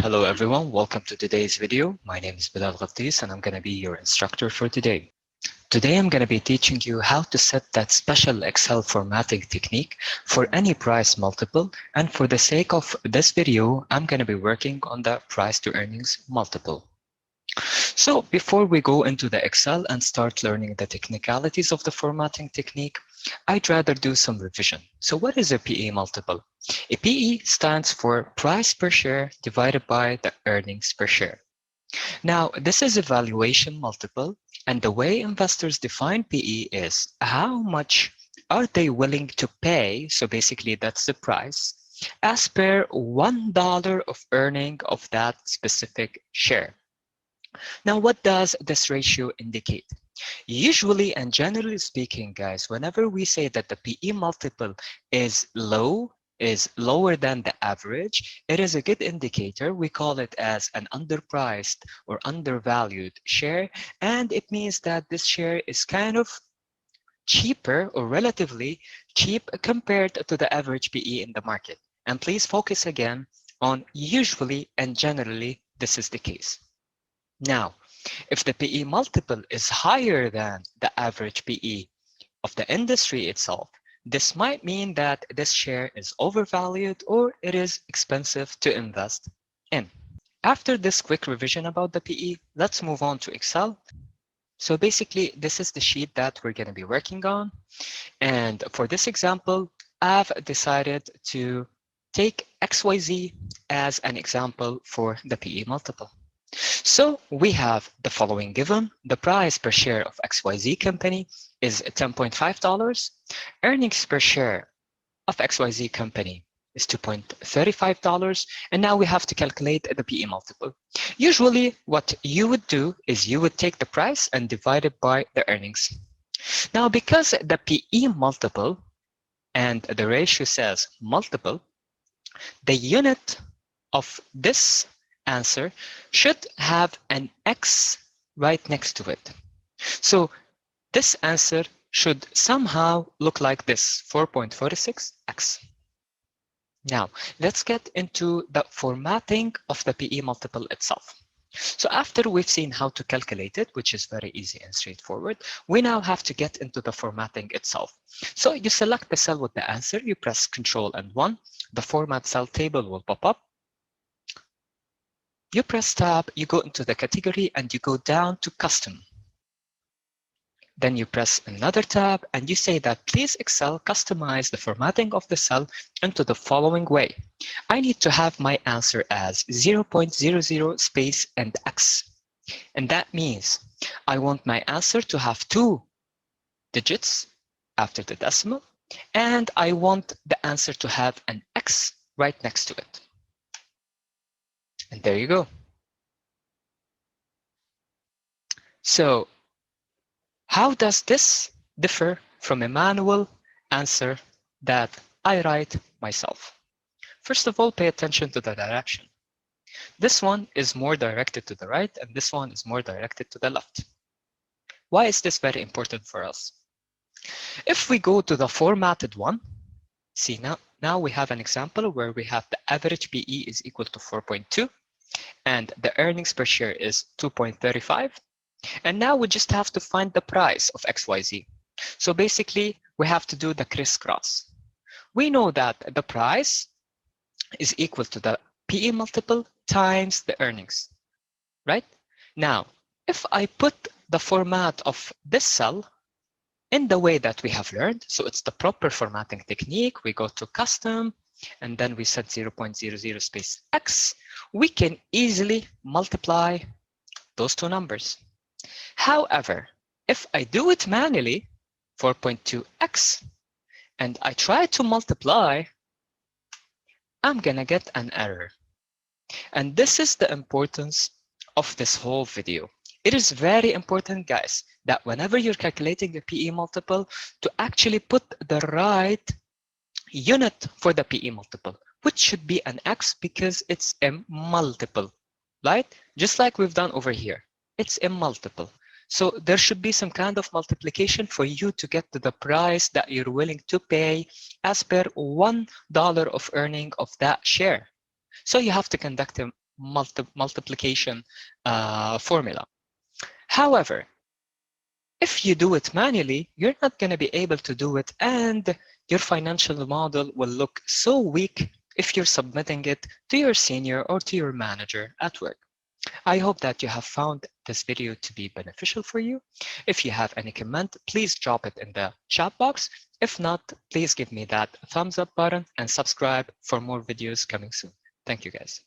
Hello everyone, welcome to today's video. My name is Biography and I'm going to be your instructor for today. Today I'm going to be teaching you how to set that special Excel formatting technique for any price multiple, and for the sake of this video I'm going to be working on the price to earnings multiple. So before we go into the Excel and start learning the technicalities of the formatting technique, I'd rather do some revision. So what is a PE multiple? A PE stands for price per share divided by the earnings per share. Now, this is a valuation multiple, and the way investors define PE is how much are they willing to pay, so basically that's the price, as per $1 of earning of that specific share. Now, what does this ratio indicate? Usually and generally speaking, guys, whenever we say that the PE multiple is lower than the average, it is a good indicator. We call it as an underpriced or undervalued share, and it means that this share is kind of cheaper or relatively cheap compared to the average PE in the market. And please focus again on usually and generally this is the case. Now, if the PE multiple is higher than the average PE of the industry itself, this might mean that this share is overvalued or it is expensive to invest in. After this quick revision about the PE, let's move on to Excel. So basically, this is the sheet that we're going to be working on. And for this example, I've decided to take XYZ as an example for the PE multiple. So we have the following given. The price per share of XYZ company is $10.5. Earnings per share of XYZ company is $2.35. And now we have to calculate the PE multiple. Usually what you would do is you would take the price and divide it by the earnings. Now, because the PE multiple and the ratio says multiple, the unit of this answer should have an X right next to it. So this answer should somehow look like this, 4.46x. Now, let's get into the formatting of the PE multiple itself. So after we've seen how to calculate it, which is very easy and straightforward, we now have to get into the formatting itself. So you select the cell with the answer, you press Ctrl and 1, the format cell table will pop up. You press tab, you go into the category and you go down to custom. Then you press another tab and you say that please Excel customize the formatting of the cell into the following way. I need to have my answer as 0.00 space and X. And that means I want my answer to have 2 digits after the decimal, and I want the answer to have an X right next to it. And there you go. So how does this differ from a manual answer that I write myself? First of all, pay attention to the direction. This one is more directed to the right and this one is more directed to the left. Why is this very important for us? If we go to the formatted one, see now we have an example where we have the average PE is equal to 4.2 and the earnings per share is 2.35. And now we just have to find the price of XYZ. So basically, we have to do the crisscross. We know that the price is equal to the PE multiple times the earnings, right? Now, if I put the format of this cell in the way that we have learned, so it's the proper formatting technique, we go to custom, and then we set 0.00 space X, we can easily multiply those two numbers. However, if I do it manually, 4.2x, and I try to multiply, I'm gonna get an error. And this is the importance of this whole video. It is very important, guys, that whenever you're calculating a PE multiple, to actually put the right unit for the PE multiple, which should be an X because it's a multiple, right? Just like we've done over here. It's a multiple. So there should be some kind of multiplication for you to get to the price that you're willing to pay as per $1 of earning of that share. So you have to conduct a multiplication formula. However, if you do it manually, you're not going to be able to do it, and your financial model will look so weak if you're submitting it to your senior or to your manager at work. I hope that you have found this video to be beneficial for you. If you have any comment, please drop it in the chat box. If not, please give me that thumbs up button and subscribe for more videos coming soon. Thank you, guys.